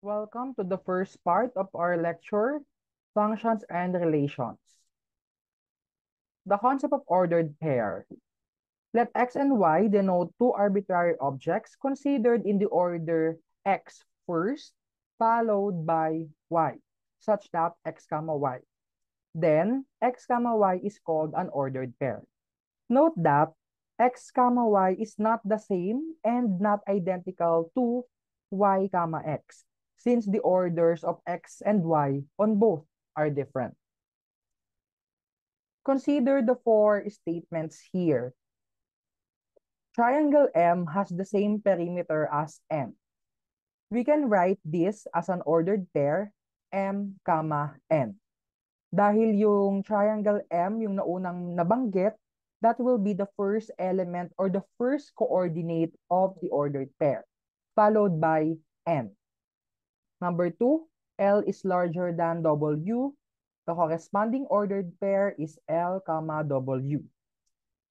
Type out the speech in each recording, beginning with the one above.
Welcome to the first part of our lecture, Functions and Relations. The concept of ordered pair. Let x and y denote two arbitrary objects considered in the order x first, followed by y, such that x comma y. Then, x comma y is called an ordered pair. Note that x comma y is not the same and not identical to y comma x, since the orders of x and y on both are different. Consider the four statements here. Triangle M has the same perimeter as N. We can write this as an ordered pair, M, N. Dahil yung triangle M, yung naunang nabanggit, that will be the first element or the first coordinate of the ordered pair, followed by N. Number 2, L is larger than W. The corresponding ordered pair is L, W.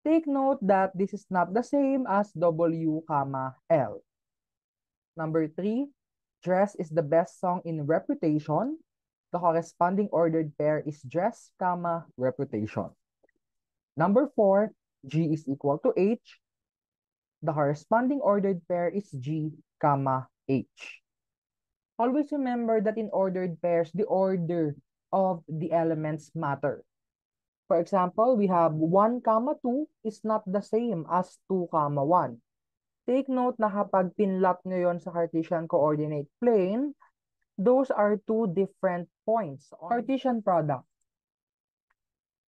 Take note that this is not the same as W, L. Number 3, dress is the best song in reputation. The corresponding ordered pair is dress, reputation. Number 4, G is equal to H. The corresponding ordered pair is G, H. Always remember that in ordered pairs, the order of the elements matter. For example, we have 1, 2 is not the same as 2, 1. Take note na kapag pinlot nyo yon sa Cartesian coordinate plane, those are two different points on Cartesian product.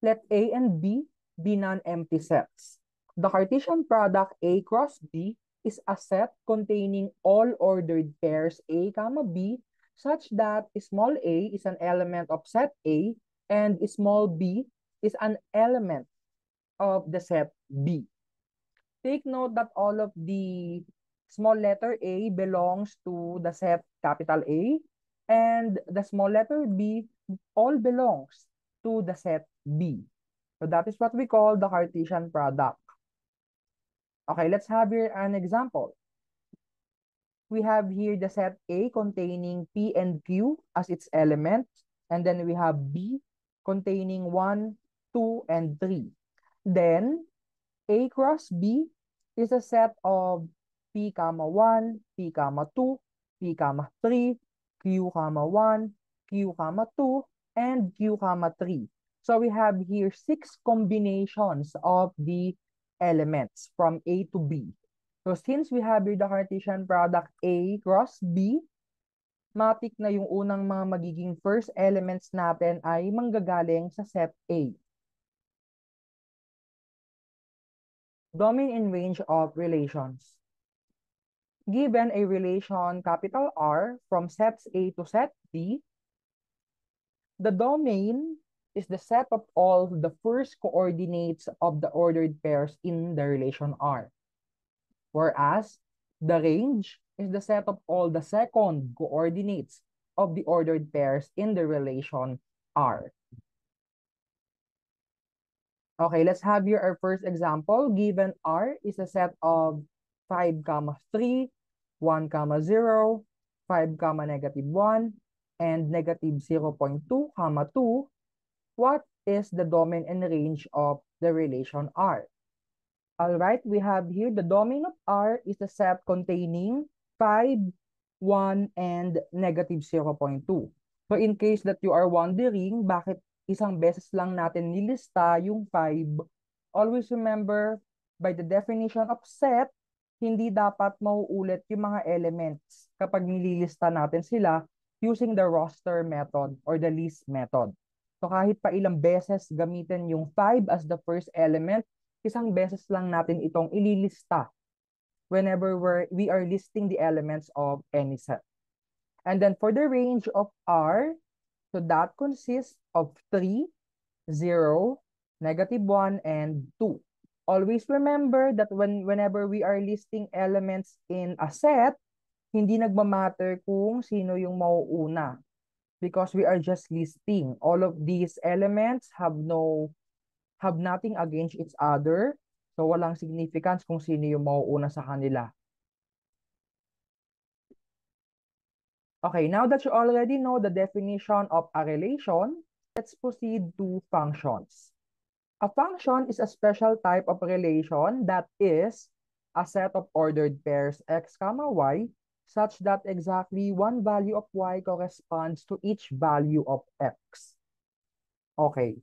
Let A and B be non-empty sets. The Cartesian product A cross B is a set containing all ordered pairs A, B, such that small a is an element of set A and small b is an element of the set B. Take note that all of the small letter a belongs to the set capital A and the small letter b all belongs to the set B. So that is what we call the Cartesian product. Okay, let's have here an example. We have here the set A containing P and Q as its elements. And then we have B containing 1, 2, and 3. Then A cross B is a set of P, 1, P, 2, P, 3, Q, 1, Q, 2, and Q, 3. So we have here 6 combinations of the elements from A to B. So since we have here the Cartesian product A cross B, matik na yung unang mga magiging first elements natin ay manggagaling sa set A. Domain and range of relations. Given a relation capital R from sets A to set B, the domain is the set of all the first coordinates of the ordered pairs in the relation R. Whereas the range is the set of all the second coordinates of the ordered pairs in the relation R. Okay, let's have here our first example. Given R is a set of 5, 3, 1, 0, 5, negative 1, and negative 0.2, 2. What is the domain and range of the relation R? All right, we have here the domain of R is a set containing 5, 1, and negative 0.2. So in case that you are wondering, bakit isang beses lang natin nilista yung 5, always remember, by the definition of set, hindi dapat mauulit yung mga elements kapag nililista natin sila using the roster method or the list method. So kahit pa ilang beses gamitin yung 5 as the first element, isang beses lang natin itong ililista whenever we are listing the elements of any set. And then for the range of R, so that consists of 3, 0, negative 1, and 2. Always remember that whenever we are listing elements in a set, hindi nagmamatter kung sino yung mauuna because we are just listing. All of these elements have nothing against each other. So walang significance kung sino yung mauuna sa kanila. Okay, now that you already know the definition of a relation, let's proceed to functions. A function is a special type of relation that is a set of ordered pairs x comma y such that exactly one value of y corresponds to each value of x. Okay.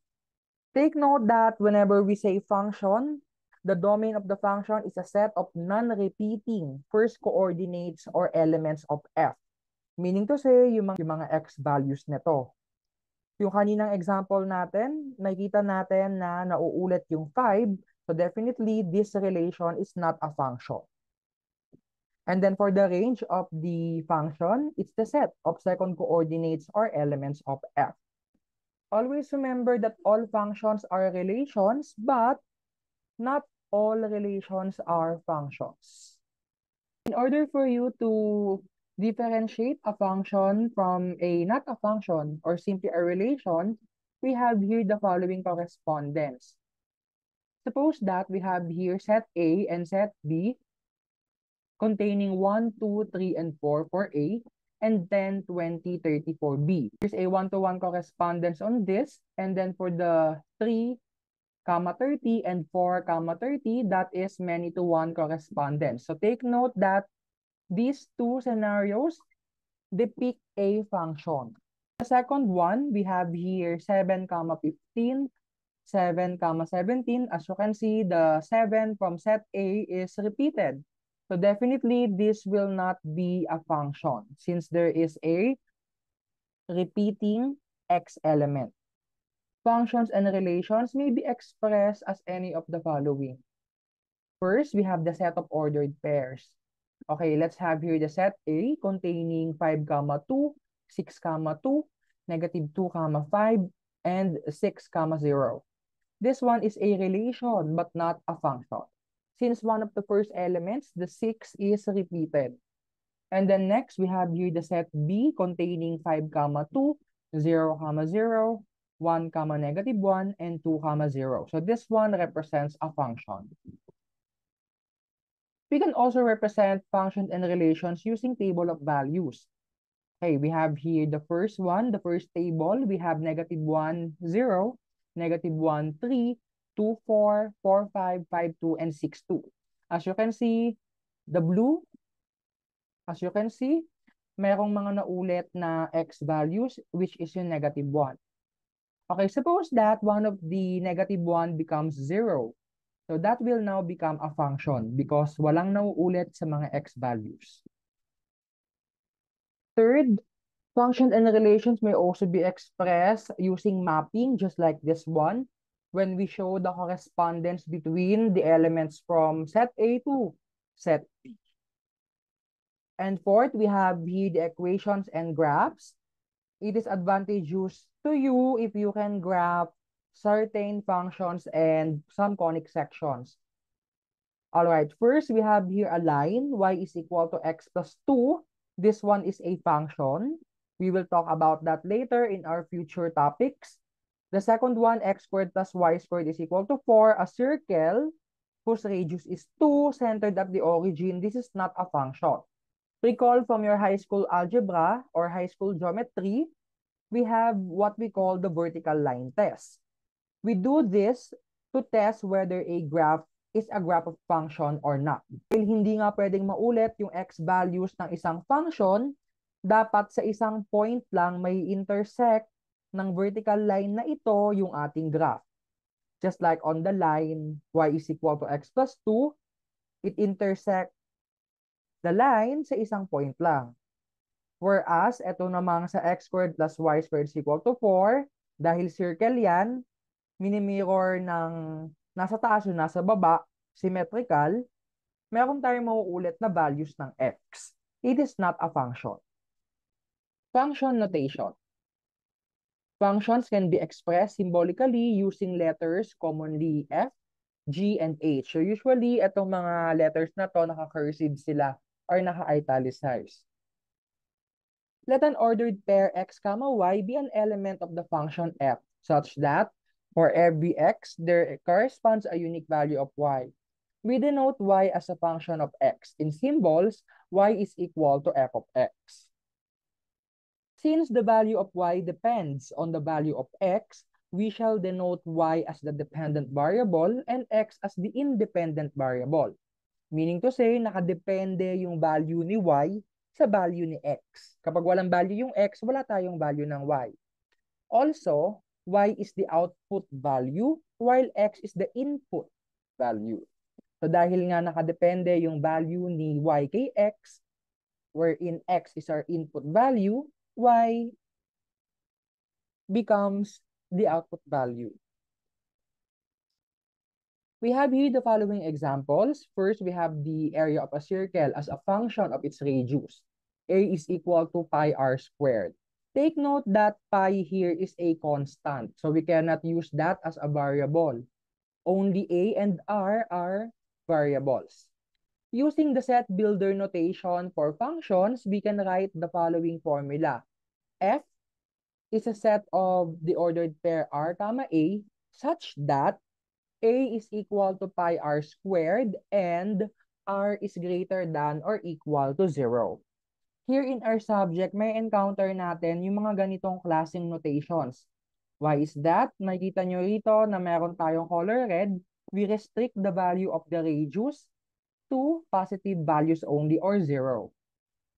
Take note that whenever we say function, the domain of the function is a set of non-repeating first coordinates or elements of f. Meaning to say, yung mga x values nito. Yung kaninang example natin, nakikita natin na nauulit yung 5. So definitely, this relation is not a function. And then for the range of the function, it's the set of second coordinates or elements of f. Always remember that all functions are relations, but not all relations are functions. In order for you to differentiate a function from a not a function or simply a relation, we have here the following correspondence. Suppose that we have here set A and set B containing 1, 2, 3, and 4 for A, and 10, 20, 30 for B. There's a one-to-one correspondence on this, and then for the 3, 30 and 4, 30, that is many-to-one correspondence. So take note that these two scenarios depict a function. The second one, we have here 7, 15, 7, 17. As you can see, the 7 from set A is repeated. So definitely, this will not be a function since there is a repeating x element. Functions and relations may be expressed as any of the following. First, we have the set of ordered pairs. Okay, let's have here the set A containing 5, 2, 6, 2, negative 2, 5, and 6, 0. This one is a relation but not a function. Since one of the first elements, the 6 is repeated. And then next, we have here the set B containing 5, 2, 0, 0, 1, negative 1, and 2, 0. So this one represents a function. We can also represent functions and relations using table of values. Okay, we have here the first one, the first table. We have negative 1, 0, negative 1, 3, 2, 4, 4, 5, 5, 2, and 6, 2. As you can see, the blue, as you can see, merong mga naulit na x values, which is yung negative 1. Okay, suppose that one of the negative 1 becomes 0. So that will now become a function because walang nauulit sa mga x values. Third, functions and relations may also be expressed using mapping, just like this one, when we show the correspondence between the elements from set A to set B. And fourth, we have here the equations and graphs. It is advantageous to you if you can graph certain functions and some conic sections. All right, first we have here a line, y is equal to x plus 2. This one is a function. We will talk about that later in our future topics. The second one, x squared plus y squared is equal to 4. A circle whose radius is 2 centered at the origin. This is not a function. Recall from your high school algebra or high school geometry, we have what we call the vertical line test. We do this to test whether a graph is a graph of function or not. Dahil hindi nga pwedeng maulit yung x values ng isang function, dapat sa isang point lang may intersect ng vertical line na ito yung ating graph. Just like on the line, y is equal to x plus 2, it intersects the line sa isang point lang. Whereas, ito namang sa x squared plus y squared is equal to 4, dahil circle yan, mini-mirror ng nasa taas o nasa baba, symmetrical, meron tayong mauulit na values ng x. It is not a function. Function notation. Functions can be expressed symbolically using letters commonly F, G, and H. So usually, itong mga letters na to, naka-cursive sila or naka-italicized. Let an ordered pair x, y be an element of the function f, such that for every x, there corresponds a unique value of y. We denote y as a function of x. In symbols, y is equal to f of x. Since the value of y depends on the value of x, we shall denote y as the dependent variable and x as the independent variable. Meaning to say, nakadepende yung value ni y sa value ni x. Kapag walang value yung x, wala tayong value ng y. Also, y is the output value while x is the input value. So dahil nga nakadepende yung value ni y kay x, wherein x is our input value, y becomes the output value. We have here the following examples. First, we have the area of a circle as a function of its radius. A is equal to pi r squared. Take note that pi here is a constant, so we cannot use that as a variable. Only a and r are variables. Using the set builder notation for functions, we can write the following formula. F is a set of the ordered pair r comma a such that a is equal to pi r squared and r is greater than or equal to 0. Here in our subject, may encounter natin yung mga ganitong klaseng notations. Why is that? Makikita nyo rito na meron tayong color red. We restrict the value of the radius to positive values only or 0.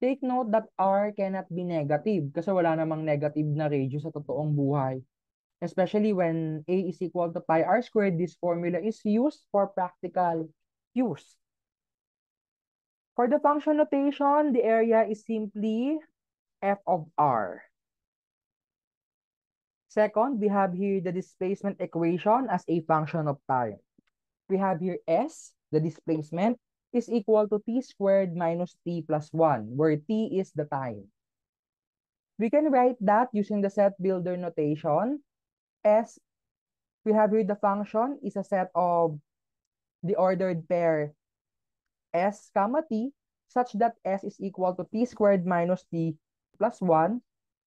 Take note that r cannot be negative kasi wala namang negative na radius sa totoong buhay. Especially when a is equal to pi r squared, this formula is used for practical use. For the function notation, the area is simply f of r. Second, we have here the displacement equation as a function of time. We have here s, the displacement, is equal to t squared minus t plus 1, where t is the time. We can write that using the set builder notation. S, we have here the function is a set of the ordered pair s comma t such that s is equal to t squared minus t plus 1.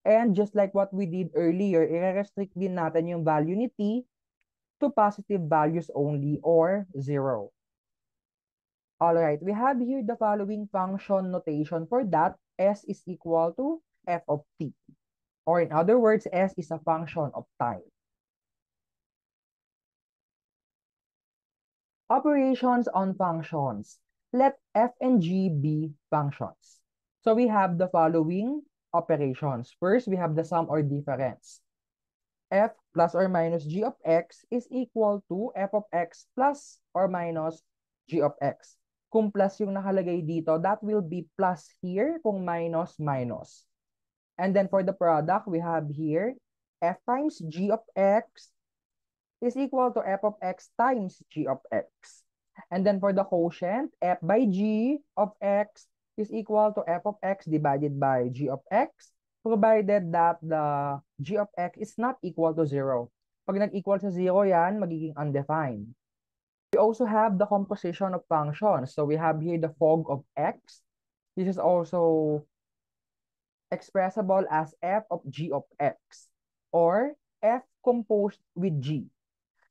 And just like what we did earlier, i-restrict din natin yung value ni t to positive values only or 0. Alright, we have here the following function notation for that. S is equal to f of t. Or in other words, s is a function of time. Operations on functions. Let f and g be functions. So we have the following operations. First, we have the sum or difference. F plus or minus g of x is equal to f of x plus or minus g of x. Kung plus yung nakalagay dito, that will be plus here. Kung minus, minus. And then for the product, we have here f times g of x is equal to f of x times g of x. And then for the quotient, f by g of x is equal to f of x divided by g of x, provided that the g of x is not equal to 0. Pag nag-equal sa 0 yan, magiging undefined. We also have the composition of functions. So we have here the fog of x. This is also expressible as f of g of x or f composed with g.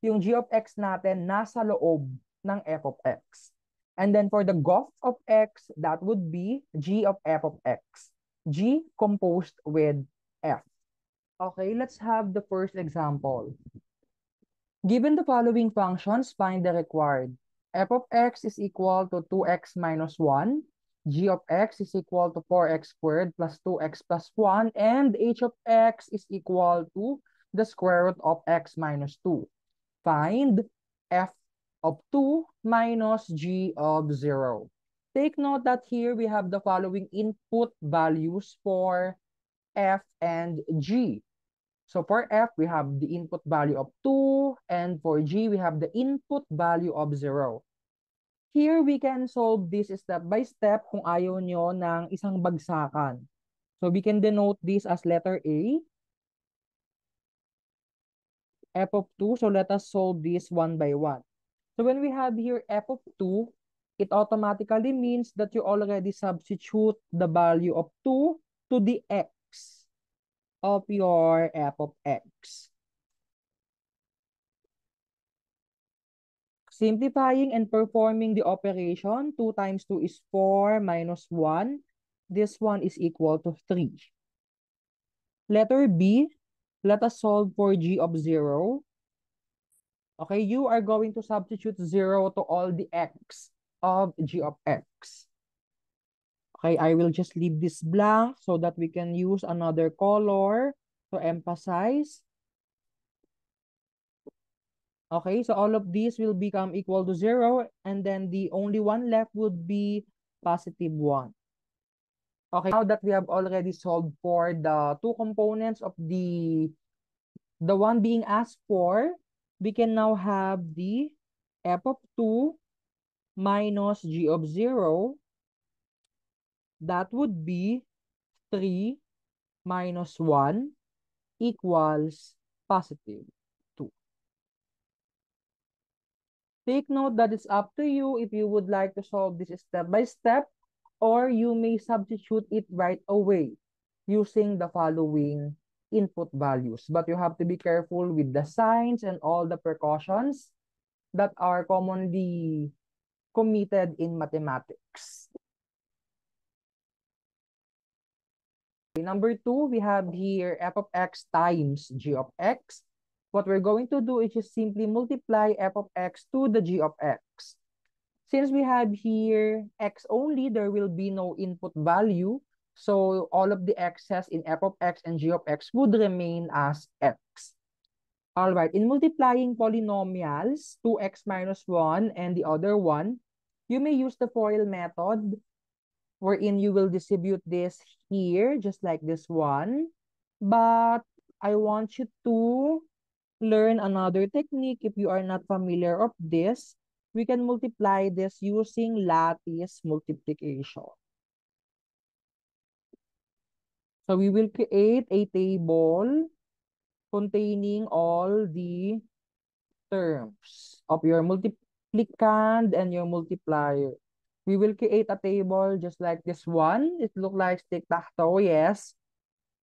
Yung g of x natin nasa loob ng f of x. And then for the gof of x, that would be g of f of x. G composed with f. Okay, let's have the first example. Given the following functions, find the required. F of x is equal to 2x minus 1. G of x is equal to 4x squared plus 2x plus 1. And h of x is equal to the square root of x minus 2. Find f of 2 minus g of 0. Take note that here we have the following input values for f and g. So for f, we have the input value of 2, and for g, we have the input value of 0. Here, we can solve this step by step kung ayaw nyo ng isang bagsakan. So we can denote this as letter A, f of 2. So let us solve this one by one. So when we have here f of 2, it automatically means that you already substitute the value of 2 to the x of your f of x. Simplifying and performing the operation, 2 times 2 is 4 minus 1. This one is equal to 3. Letter B, let us solve for g of 0. Okay, you are going to substitute 0 to all the x of g of x. Okay, I will just leave this blank so that we can use another color to emphasize. Okay, so all of these will become equal to 0, and then the only one left would be positive 1. Okay, now that we have already solved for the two components of the one being asked for, we can now have the f of 2 minus g of 0. That would be 3 minus 1 equals positive 2. Take note that it's up to you if you would like to solve this step by step, or you may substitute it right away using the following input values. But you have to be careful with the signs and all the precautions that are commonly committed in mathematics. Number 2, we have here f of x times g of x. What we're going to do is just simply multiply f of x to the g of x. Since we have here x only, there will be no input value. So all of the x's in f of x and g of x would remain as x. All right, in multiplying polynomials, 2x minus 1 and the other one, you may use the FOIL method, wherein you will distribute this here, just like this one. But I want you to learn another technique if you are not familiar of this. We can multiply this using lattice multiplication. So we will create a table containing all the terms of your multiplicand and your multiplier. We will create a table just like this one. It looks like tic-tac-toe, yes.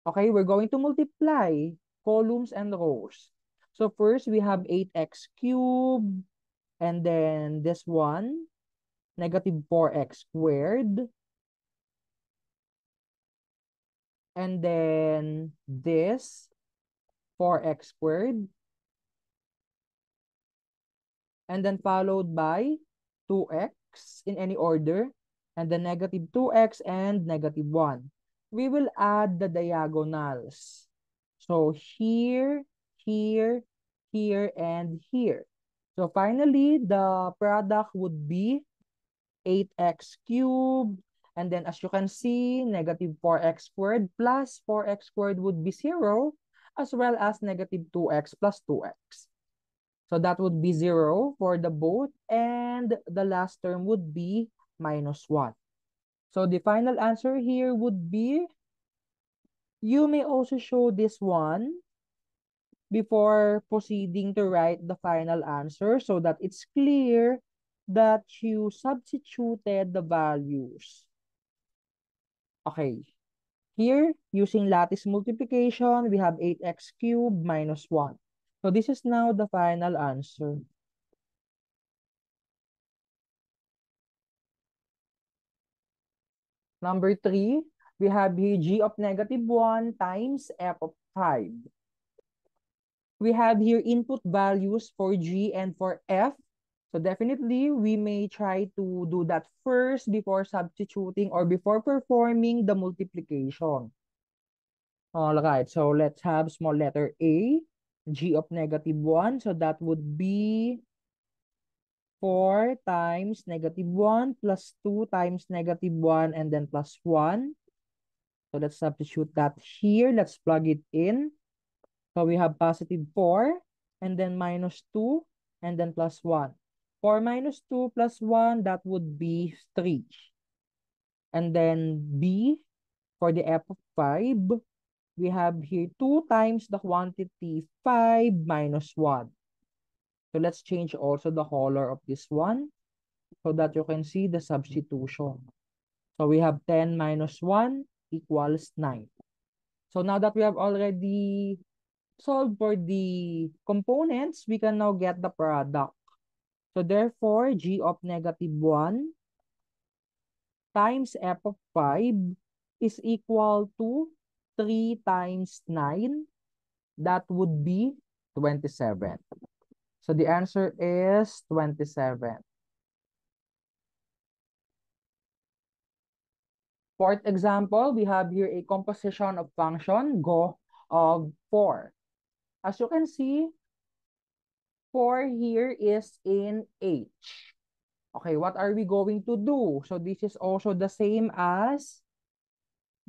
Okay, we're going to multiply columns and rows. So first, we have 8x cubed, and then this one, negative 4x squared, and then this, 4x squared, and then followed by 2x in any order, and then negative 2x and negative 1. We will add the diagonals. So here, here, here, and here. So finally, the product would be 8x cubed. And then as you can see, negative 4x squared plus 4x squared would be 0, as well as negative 2x plus 2x. So that would be 0 for the both, and the last term would be minus 1. So the final answer here would be, you may also show this one before proceeding to write the final answer so that it's clear that you substituted the values. Okay. Here, using lattice multiplication, we have 8x cubed minus 1. So this is now the final answer. Number 3, we have here g of negative 1 times f of 5. We have here input values for g and for f. So definitely, we may try to do that first before substituting or before performing the multiplication. All right, so let's have small letter A, g of negative 1. So that would be 4 times negative 1 plus 2 times negative 1 and then plus 1. So let's substitute that here. Let's plug it in. So we have positive 4 and then minus 2 and then plus 1. 4 minus 2 plus 1, that would be 3. And then B, for the f of 5, we have here 2 times the quantity 5 minus 1. So let's change also the color of this one so that you can see the substitution. So we have 10 minus 1 equals 9. So now that we have already solved for the components, we can now get the product. So therefore, g of negative 1 times f of 5 is equal to 3 times 9, that would be 27. So the answer is 27. Fourth example, we have here a composition of function go of 4. As you can see, 4 here is in H. Okay, what are we going to do? So this is also the same as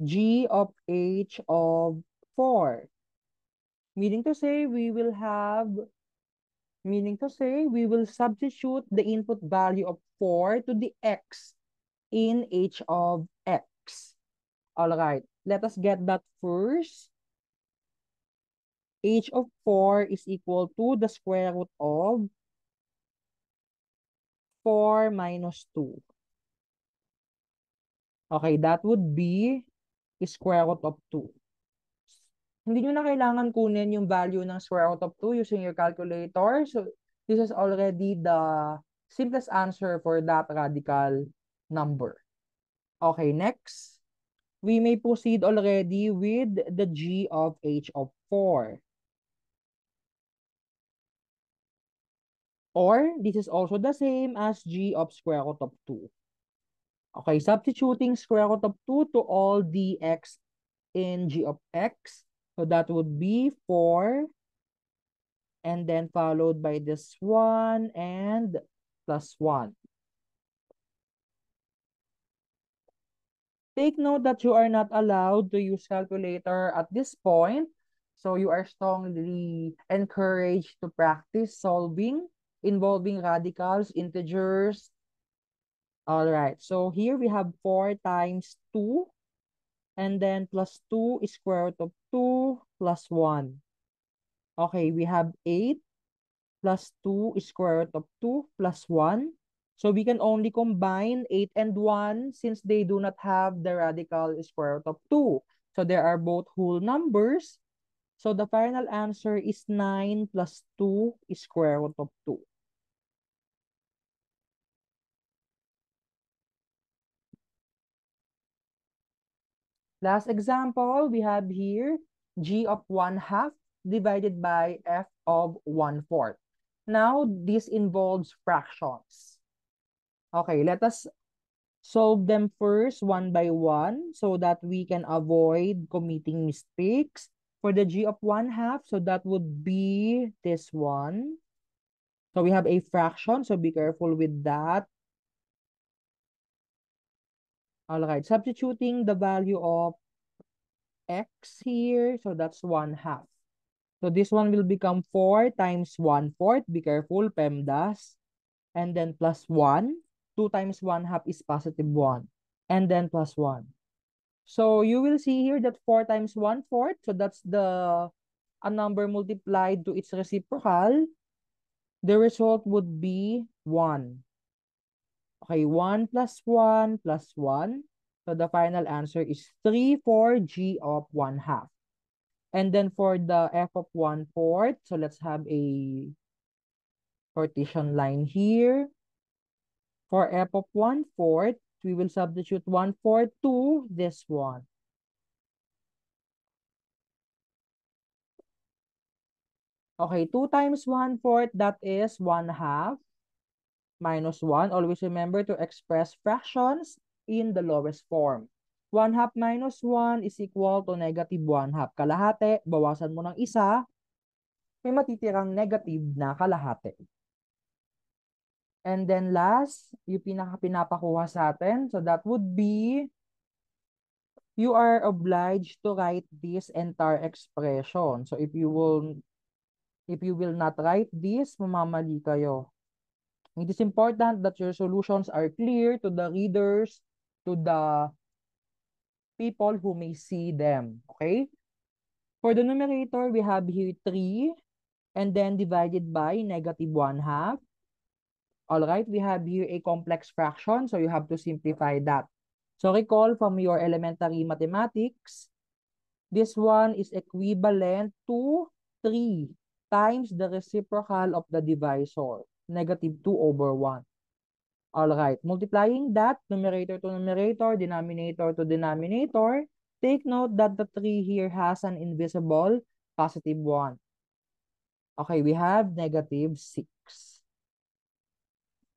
G of H of 4. Meaning to say, we will substitute the input value of 4 to the X in H of X. All right, let us get that first. H of 4 is equal to the square root of 4 minus 2. Okay, that would be square root of 2. Hindi nyo na kailangan kunin yung value ng square root of 2 using your calculator. So, this is already the simplest answer for that radical number. Okay, next. We may proceed already with the G of H of 4. Or, this is also the same as G of square root of 2. Okay, substituting square root of 2 to all the X in G of X. So that would be 4, and then followed by this 1 and plus 1. Take note that you are not allowed to use calculator at this point. So you are strongly encouraged to practice solving involving radicals, integers. All right, so here we have 4 times 2, and then plus 2 is square root of 2 plus 1. Okay, we have 8 plus 2 is square root of 2 plus 1. So we can only combine 8 and 1 since they do not have the radical square root of 2. So there are both whole numbers. So the final answer is 9 plus 2 is square root of 2. Last example, we have here G of 1/2 divided by F of 1/4. Now, this involves fractions. Okay, let us solve them first one by one so that we can avoid committing mistakes. For the G of 1/2, so that would be this one. So we have a fraction, so be careful with that. All right, substituting the value of X here, so that's 1/2. So this one will become 4 times 1/4. Be careful, PEMDAS. And then plus 1. 2 times 1/2 is positive 1. And then plus 1. So you will see here that 4 times 1/4. So that's a number multiplied to its reciprocal. The result would be 1. Okay, 1 plus 1 plus 1. So the final answer is 3 for G of 1/2. And then for the F of 1/4, so let's have a partition line here. For F of 1/4, we will substitute 1/4 to this one. Okay, 2 times 1/4, that is 1/2 minus 1. Always remember to express fractions in the lowest form. 1/2 minus 1 is equal to negative 1/2. Kalahati, bawasan mo ng isa, may matitirang negative na kalahati. And then last, yung pinapakuha sa atin, so that would be, you are obliged to write this entire expression. So if you will not write this, mamamali kayo. It is important that your solutions are clear to the readers, to the people who may see them. Okay? For the numerator, we have here 3, and then divided by negative 1/2. All right, we have here a complex fraction, so you have to simplify that. So recall from your elementary mathematics, this one is equivalent to 3 times the reciprocal of the divisor, negative 2 over 1. All right, multiplying that, numerator to numerator, denominator to denominator, Take note that the 3 here has an invisible +1. Okay, we have -6.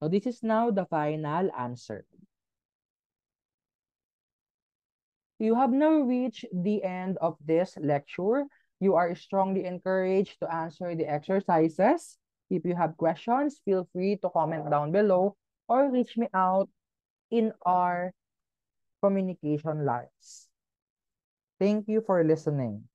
So this is now the final answer. You have now reached the end of this lecture. You are strongly encouraged to answer the exercises. If you have questions, feel free to comment down below or reach me out in our communication lines. Thank you for listening.